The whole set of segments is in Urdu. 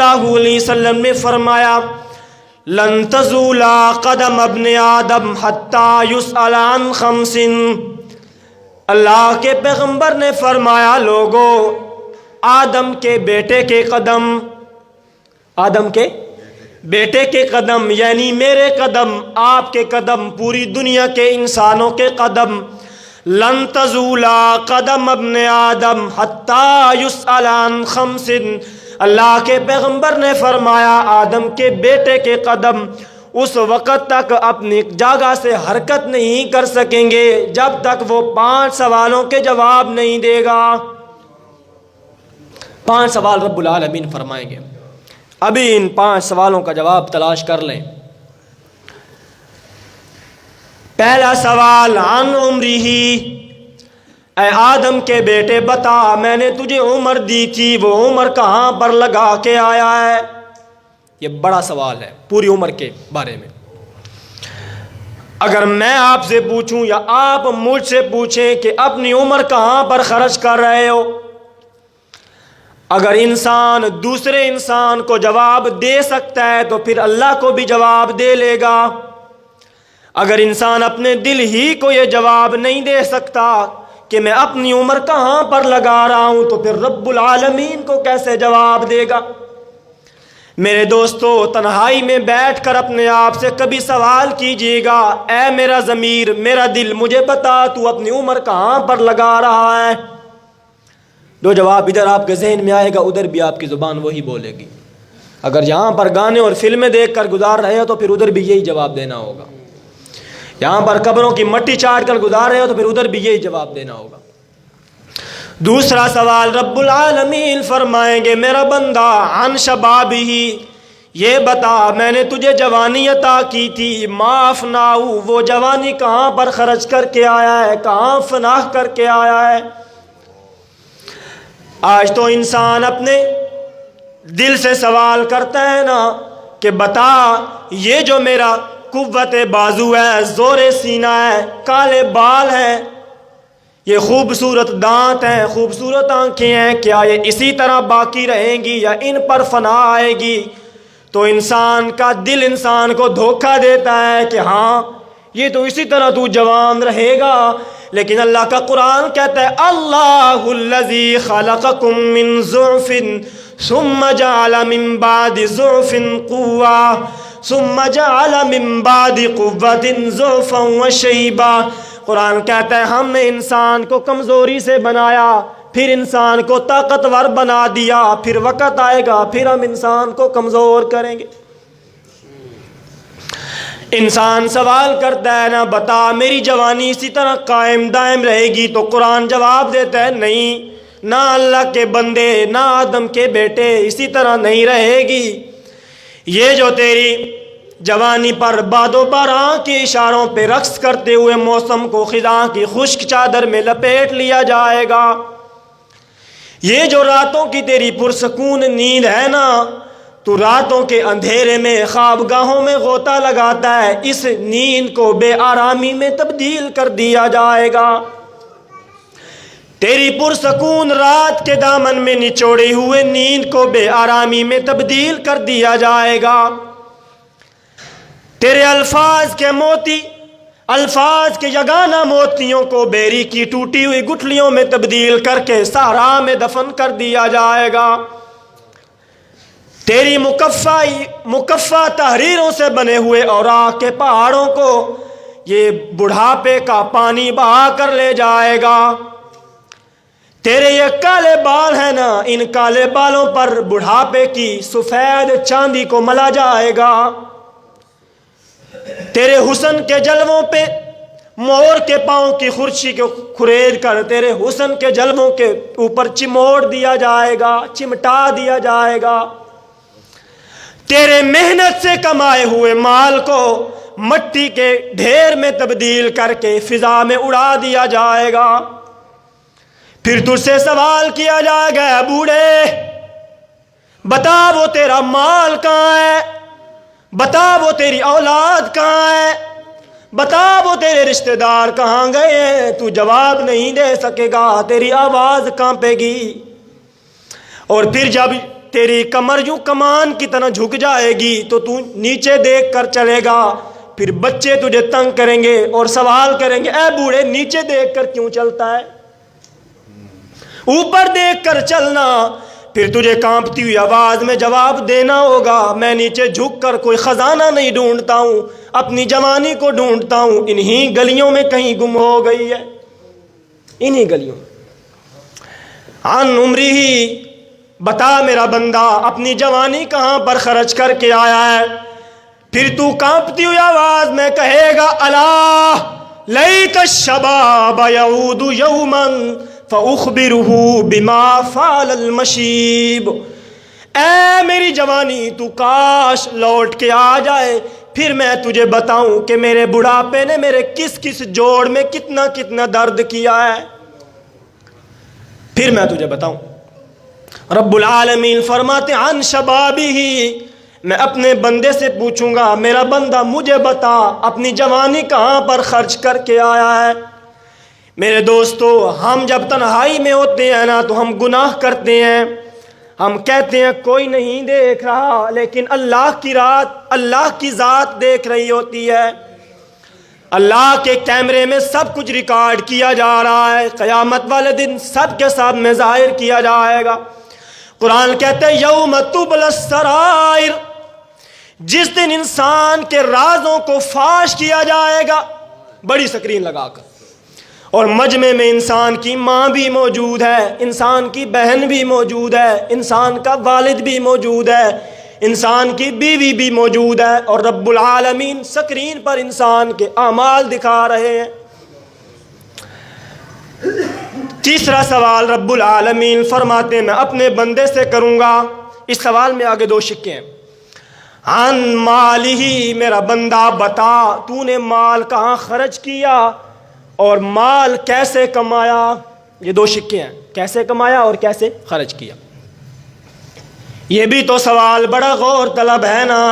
اللہ علیہ وسلم نے فرمایا لن تزول قدم ابن آدم حتی یسأل عن خمس. اللہ کے پیغمبر نے فرمایا لوگو آدم کے بیٹے کے قدم، آدم کے بیٹے کے قدم یعنی میرے قدم، آپ کے قدم، پوری دنیا کے انسانوں کے قدم، لن تزول قدم ابن آدم حتی یسأل عن خمس. اللہ کے پیغمبر نے فرمایا آدم کے بیٹے کے قدم اس وقت تک اپنی جگہ سے حرکت نہیں کر سکیں گے جب تک وہ 5 سوالوں کے جواب نہیں دے گا. 5 سوال رب العالمین فرمائیں گے. ابھی ان 5 سوالوں کا جواب تلاش کر لیں. پہلا سوال عن عمرہ، اے آدم کے بیٹے بتا میں نے تجھے عمر دی تھی وہ عمر کہاں پر لگا کے آیا ہے؟ یہ بڑا سوال ہے پوری عمر کے بارے میں. اگر میں آپ سے پوچھوں یا آپ مجھ سے پوچھیں کہ اپنی عمر کہاں پر خرچ کر رہے ہو، اگر انسان دوسرے انسان کو جواب دے سکتا ہے تو پھر اللہ کو بھی جواب دے لے گا. اگر انسان اپنے دل ہی کو یہ جواب نہیں دے سکتا کہ میں اپنی عمر کہاں پر لگا رہا ہوں تو پھر رب العالمین کو کیسے جواب دے گا؟ میرے دوستو تنہائی میں بیٹھ کر اپنے آپ سے کبھی سوال کیجئے گا، اے میرا ضمیر، میرا دل، مجھے بتا تو اپنی عمر کہاں پر لگا رہا ہے؟ جو جواب ادھر آپ کے ذہن میں آئے گا ادھر بھی آپ کی زبان وہی بولے گی. اگر یہاں پر گانے اور فلمیں دیکھ کر گزار رہے ہو تو پھر ادھر بھی یہی جواب دینا ہوگا. یہاں پر قبروں کی مٹی چاٹ کر گزار رہے ہو تو پھر ادھر بھی یہی جواب دینا ہوگا. دوسرا سوال رب العالمین فرمائیں گے میرا بندہ عن شبابہ، یہ بتا میں نے تجھے جوانی عطا کی تھی، ما افناؤ، وہ جوانی کہاں پر خرچ کر کے آیا ہے، کہاں فنا کر کے آیا ہے؟ آج تو انسان اپنے دل سے سوال کرتا ہے نا کہ بتا یہ جو میرا قوت بازو ہے، زور سینہ ہے، کالے بال ہیں، یہ خوبصورت دانت ہیں، خوبصورت آنکھیں ہیں، کیا یہ اسی طرح باقی رہیں گی یا ان پر فنا آئے گی؟ تو انسان کا دل انسان کو دھوکہ دیتا ہے کہ ہاں یہ تو اسی طرح تو جوان رہے گا. لیکن اللہ کا قرآن کہتا ہے اللہ الذی خلقکم من ضعف ثم جعل من بعد ضعف قوة ثم جعل من بعد قوة ضعفا وشیبا. قرآن کہتا ہے ہم نے انسان کو کمزوری سے بنایا، پھر انسان کو طاقتور بنا دیا، پھر وقت آئے گا پھر ہم انسان کو کمزور کریں گے. انسان سوال کرتا ہے نا بتا میری جوانی اسی طرح قائم دائم رہے گی؟ تو قرآن جواب دیتا ہے نہیں، نہ اللہ کے بندے نہ آدم کے بیٹے اسی طرح نہیں رہے گی. یہ جو تیری جوانی پر باد و باران کے اشاروں پہ رقص کرتے ہوئے موسم کو خزاں کی خشک چادر میں لپیٹ لیا جائے گا. یہ جو راتوں کی تیری پرسکون نیند ہے نا، تو راتوں کے اندھیرے میں خوابگاہوں میں غوطہ لگاتا ہے، اس نیند کو بے آرامی میں تبدیل کر دیا جائے گا. تیری پرسکون رات کے دامن میں نچوڑے ہوئے نیند کو بے آرامی میں تبدیل کر دیا جائے گا. تیرے الفاظ کے موتی، الفاظ کے یگانہ موتیوں کو بیری کی ٹوٹی ہوئی گٹھلیوں میں تبدیل کر کے صحرا میں دفن کر دیا جائے گا. تیری مکفہ تحریروں سے بنے ہوئے اوراق کے پہاڑوں کو یہ بڑھاپے کا پانی بہا کر لے جائے گا. تیرے یہ کالے بال ہیں نا، ان کالے بالوں پر بڑھاپے کی سفید چاندی کو ملا جائے گا. تیرے حسن کے جلووں پہ مور کے پاؤں کی خرچی کو کھرید کر تیرے حسن کے جلووں کے اوپر چموڑ دیا جائے گا، چمٹا دیا جائے گا. تیرے محنت سے کمائے ہوئے مال کو مٹی کے ڈھیر میں تبدیل کر کے فضا میں اڑا دیا جائے گا. پھر تجھ سے سوال کیا جائے گا بوڑھے بتا وہ تیرا مال کہاں ہے، بتا وہ تیری اولاد کہاں ہے، بتا وہ تیرے رشتہ دار کہاں گئے ہیں؟ تو جواب نہیں دے سکے گا، تیری آواز کانپے گی. اور پھر جب تیری کمر یوں کمان کی طرح جھک جائے گی تو تو نیچے دیکھ کر چلے گا، پھر بچے تجھے تنگ کریں گے اور سوال کریں گے اے بوڑھے نیچے دیکھ کر کیوں چلتا ہے، اوپر دیکھ کر چلنا۔ پھر تجھے کانپتی ہوئی آواز میں جواب دینا ہوگا میں نیچے جھک کر کوئی خزانہ نہیں ڈھونڈتا ہوں، اپنی جوانی کو ڈھونڈتا ہوں، انہی گلیوں میں کہیں گم ہو گئی ہے، انہی گلیوں میں۔ عن عمری ہی، بتا میرا بندہ اپنی جوانی کہاں پر خرچ کر کے آیا ہے؟ پھر تو کانپتی ہوئی آواز میں کہے گا الا لیت الشباب یعود یوما فاخبرہ بما فعل المشیب، اے میری جوانی تو کاش لوٹ کے آ جائے، پھر میں تجھے بتاؤں کہ میرے بڑھاپے نے میرے کس کس جوڑ میں کتنا کتنا درد کیا ہے، پھر میں تجھے بتاؤں۔ رب العالمین فرماتے عن شبابہ، میں اپنے بندے سے پوچھوں گا میرا بندہ مجھے بتا اپنی جوانی کہاں پر خرچ کر کے آیا ہے۔ میرے دوستو، ہم جب تنہائی میں ہوتے ہیں نا تو ہم گناہ کرتے ہیں، ہم کہتے ہیں کوئی نہیں دیکھ رہا، لیکن اللہ کی ذات دیکھ رہی ہوتی ہے، اللہ کے کیمرے میں سب کچھ ریکارڈ کیا جا رہا ہے، قیامت والے دن سب کے سامنے ظاہر کیا جائے گا۔ قرآن کہتے ہیں یوم تبلی السرائر، جس دن انسان کے رازوں کو فاش کیا جائے گا بڑی سکرین لگا کر، اور مجمع میں انسان کی ماں بھی موجود ہے، انسان کی بہن بھی موجود ہے، انسان کا والد بھی موجود ہے، انسان کی بیوی بھی موجود ہے، اور رب العالمین سکرین پر انسان کے اعمال دکھا رہے ہیں۔ تیسرا سوال رب العالمین فرماتے ہیں میں اپنے بندے سے کروں گا، اس سوال میں آگے دو شقیں ہیں۔ عن مالہ، میرا بندہ بتا تو نے مال کہاں خرچ کیا اور مال کیسے کمایا، یہ دو شقیں ہیں، کیسے کمایا اور کیسے خرچ کیا۔ یہ بھی تو سوال بڑا غور طلب ہے نا،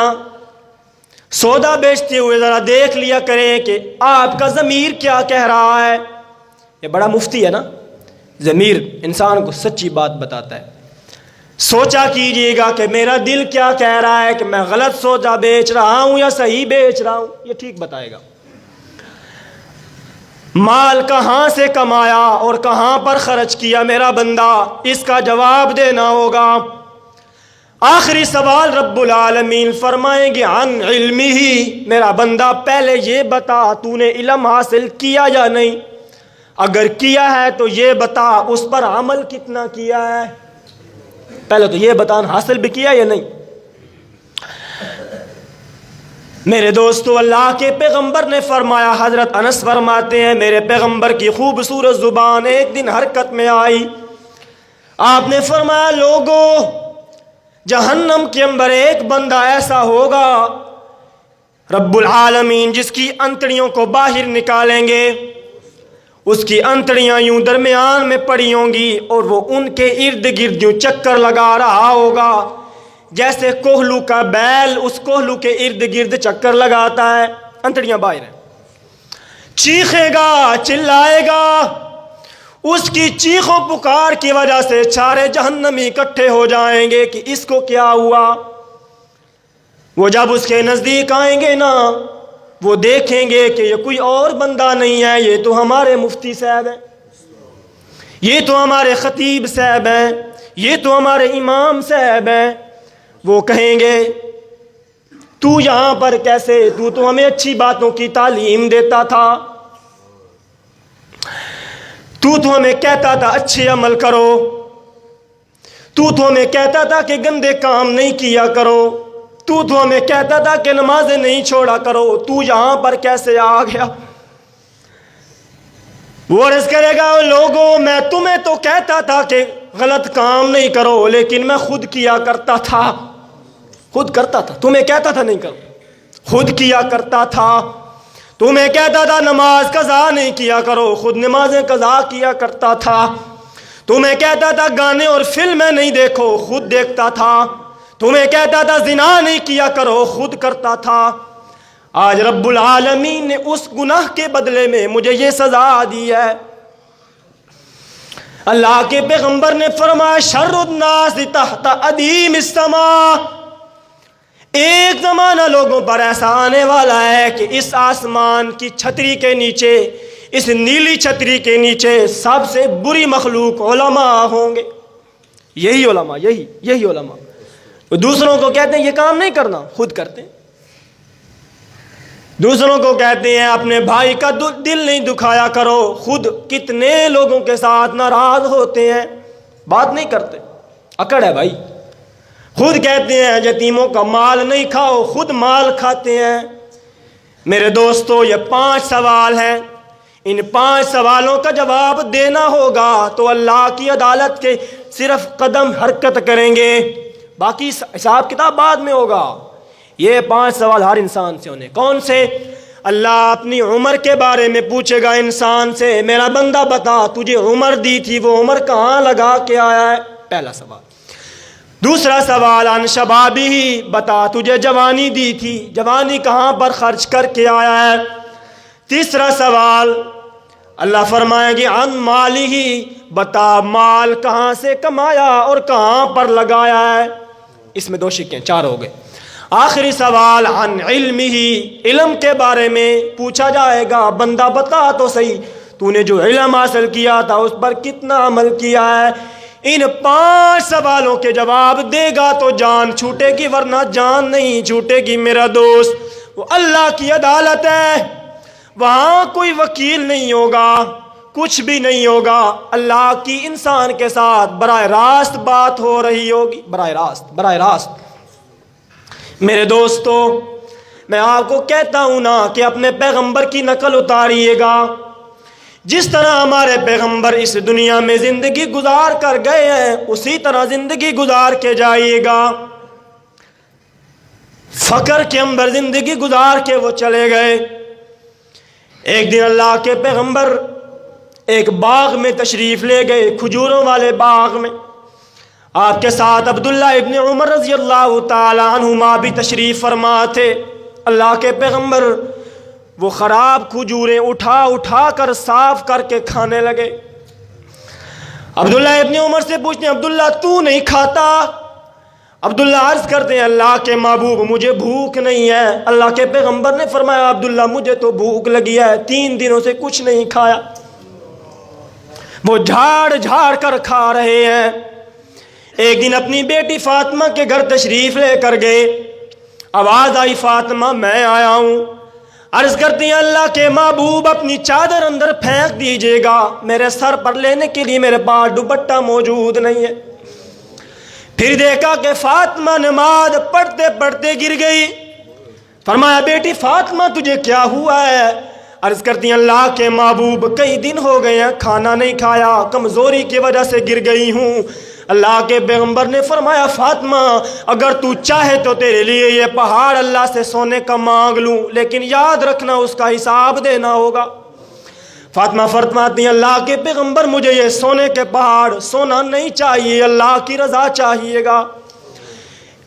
سودا بیچتے ہوئے ذرا دیکھ لیا کریں کہ آپ کا ضمیر کیا کہہ رہا ہے، یہ بڑا مفتی ہے نا، ضمیر انسان کو سچی بات بتاتا ہے۔ سوچا کیجئے گا کہ میرا دل کیا کہہ رہا ہے، کہ میں غلط سودا بیچ رہا ہوں یا صحیح بیچ رہا ہوں، یہ ٹھیک بتائے گا۔ مال کہاں سے کمایا اور کہاں پر خرچ کیا میرا بندہ، اس کا جواب دینا ہوگا۔ آخری سوال رب العالمین فرمائیں گے عن علمہ، میرا بندہ پہلے یہ بتا تو نے علم حاصل کیا یا نہیں، اگر کیا ہے تو یہ بتا اس پر عمل کتنا کیا ہے، پہلے تو یہ بتا حاصل بھی کیا یا نہیں۔ میرے دوستو، اللہ کے پیغمبر نے فرمایا، حضرت انس فرماتے ہیں میرے پیغمبر کی خوبصورت زبان ایک دن حرکت میں آئی، آپ نے فرمایا لوگو، جہنم کے اندر ایک بندہ ایسا ہوگا رب العالمین جس کی انتڑیوں کو باہر نکالیں گے، اس کی انتڑیاں یوں درمیان میں پڑی ہوں گی اور وہ ان کے ارد گرد یوں چکر لگا رہا ہوگا، جیسے کوہلو کا بیل اس کوہلو کے ارد گرد چکر لگاتا ہے، انتڑیاں باہر ہیں، چیخے گا، چلائے گا، اس کی چیخوں پکار کی وجہ سے سارے جہنمی اکٹھے ہو جائیں گے کہ اس کو کیا ہوا۔ وہ جب اس کے نزدیک آئیں گے نا، وہ دیکھیں گے کہ یہ کوئی اور بندہ نہیں ہے، یہ تو ہمارے مفتی صاحب ہیں، یہ تو ہمارے خطیب صاحب ہیں، یہ تو ہمارے امام صاحب ہیں۔ وہ کہیں گے تو یہاں پر کیسے، تو ہمیں اچھی باتوں کی تعلیم دیتا تھا، تو ہمیں کہتا تھا اچھے عمل کرو، تو ہمیں کہتا تھا کہ گندے کام نہیں کیا کرو، تو ہمیں کہتا تھا کہ نمازیں نہیں چھوڑا کرو، تو یہاں پر کیسے آ گیا؟ وہ عرض کرے گا لوگوں، میں تمہیں تو کہتا تھا کہ غلط کام نہیں کرو، لیکن میں خود کیا کرتا تھا، خود کرتا تھا، تمہیں کہتا تھا نہیں کرو، خود کیا کرتا تھا، تمہیں کہتا تھا نماز قضا نہیں کیا کرو، خود نمازیں قضا کیا کرتا تھا، تمہیں کہتا تھا گانے اور فلمیں نہیں دیکھو، خود دیکھتا تھا، تمہیں کہتا تھا زنا نہیں کیا کرو، خود کرتا تھا۔ آج رب العالمین نے اس گناہ کے بدلے میں مجھے یہ سزا دی ہے، اللہ کے پیغمبر نے فرمایا شر الناس تحت ادیم السماء، ایک زمانہ لوگوں پر ایسا آنے والا ہے کہ اس آسمان کی چھتری کے نیچے، اس نیلی چھتری کے نیچے سب سے بری مخلوق علماء ہوں گے. یہی علماء، یہی علماء دوسروں کو کہتے ہیں یہ کام نہیں کرنا، خود کرتے ہیں. دوسروں کو کہتے ہیں اپنے بھائی کا دل نہیں دکھایا کرو، خود کتنے لوگوں کے ساتھ ناراض ہوتے ہیں، بات نہیں کرتے، اکڑ ہے بھائی. خود کہتے ہیں یتیموں کا مال نہیں کھاؤ، خود مال کھاتے ہیں. میرے دوستو یہ 5 سوال ہیں، ان 5 سوالوں کا جواب دینا ہوگا تو اللہ کی عدالت کے صرف قدم حرکت کریں گے، باقی حساب کتاب بعد میں ہوگا. یہ 5 سوال ہر انسان سے ہونے. کون سے؟ اللہ اپنی عمر کے بارے میں پوچھے گا انسان سے، میرا بندہ بتا تجھے عمر دی تھی وہ عمر کہاں لگا کے آیا ہے، پہلا سوال. دوسرا سوال عن شبابی، بتا تجھے جوانی دی تھی، جوانی کہاں پر خرچ کر کے آیا ہے. تیسرا سوال اللہ فرمائے گی عن مالہ، بتا مال کہاں سے کمایا اور کہاں پر لگایا ہے. اس میں 2 شقیں، 4 ہو گئے. آخری سوال عن علمہ، علم کے بارے میں پوچھا جائے گا، بندہ بتا تو صحیح تو نے جو علم حاصل کیا تھا اس پر کتنا عمل کیا ہے. ان 5 سوالوں کے جواب دے گا تو جان چھوٹے گی، ورنہ جان نہیں چھوٹے گی. میرا دوست وہ اللہ کی عدالت ہے، وہاں کوئی وکیل نہیں ہوگا، کچھ بھی نہیں ہوگا. اللہ کی انسان کے ساتھ براہ راست بات ہو رہی ہوگی، براہ راست. میرے دوستو میں آپ کو کہتا ہوں نا کہ اپنے پیغمبر کی نقل اتاریے گا. جس طرح ہمارے پیغمبر اس دنیا میں زندگی گزار کر گئے ہیں اسی طرح زندگی گزار کے جائیے گا. فقر کے اندر زندگی گزار کے وہ چلے گئے. ایک دن اللہ کے پیغمبر ایک باغ میں تشریف لے گئے، کھجوروں والے باغ میں. آپ کے ساتھ عبداللہ ابن عمر رضی اللہ تعالی عنہما بھی تشریف فرما تھے. اللہ کے پیغمبر وہ خراب کھجوریں اٹھا کر صاف کر کے کھانے لگے. عبداللہ ابن عمر سے پوچھتے ہیں عبداللہ تو نہیں کھاتا؟ عبداللہ عرض کرتے ہیں اللہ کے محبوب مجھے بھوک نہیں ہے. اللہ کے پیغمبر نے فرمایا عبداللہ مجھے تو بھوک لگی ہے، 3 دنوں سے کچھ نہیں کھایا. وہ جھاڑ کر کھا رہے ہیں. ایک دن اپنی بیٹی فاطمہ کے گھر تشریف لے کر گئے. آواز آئی فاطمہ میں آیا ہوں. عرض کرتی ہیں اللہ کے محبوب اپنی چادر اندر پھینک دیجئے گا، میرے سر پر لینے کے لیے میرے پاس دوپٹہ موجود نہیں ہے. پھر دیکھا کہ فاطمہ نماز پڑھتے پڑھتے گر گئی. فرمایا بیٹی فاطمہ تجھے کیا ہوا ہے؟ عرض کرتی ہیں اللہ کے محبوب کئی دن ہو گئے ہیں کھانا نہیں کھایا، کمزوری کی وجہ سے گر گئی ہوں. اللہ کے پیغمبر نے فرمایا فاطمہ اگر تو چاہے تو تیرے لیے یہ پہاڑ اللہ سے سونے کا مانگ لوں، لیکن یاد رکھنا اس کا حساب دینا ہوگا. فاطمہ فرماتی ہیں اللہ کے پیغمبر مجھے یہ سونے کے پہاڑ سونا نہیں چاہیے، اللہ کی رضا چاہیے گا.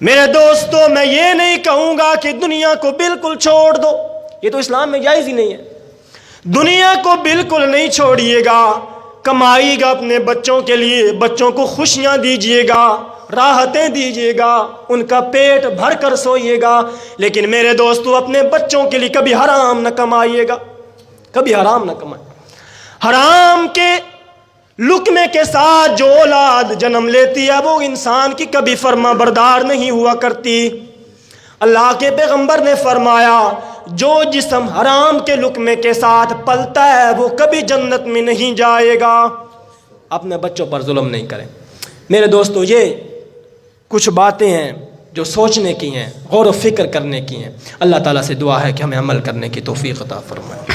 میرے دوستو میں یہ نہیں کہوں گا کہ دنیا کو بالکل چھوڑ دو، یہ تو اسلام میں جائز ہی نہیں ہے. دنیا کو بالکل نہیں چھوڑیے گا، کمائیے گا اپنے بچوں کے لیے، بچوں کو خوشیاں دیجیے گا، راحتیں دیجیے گا، ان کا پیٹ بھر کر سوئیے گا. لیکن میرے دوستو اپنے بچوں کے لیے کبھی حرام نہ کمائیے گا، کبھی حرام نہ کمائیں. حرام کے لقمے کے ساتھ جو اولاد جنم لیتی ہے وہ انسان کی کبھی فرما بردار نہیں ہوا کرتی. اللہ کے پیغمبر نے فرمایا جو جسم حرام کے لقمے کے ساتھ پلتا ہے وہ کبھی جنت میں نہیں جائے گا. اپنے بچوں پر ظلم نہیں کریں. میرے دوستو یہ کچھ باتیں ہیں جو سوچنے کی ہیں، غور و فکر کرنے کی ہیں. اللہ تعالیٰ سے دعا ہے کہ ہمیں عمل کرنے کی توفیق عطا فرمائے.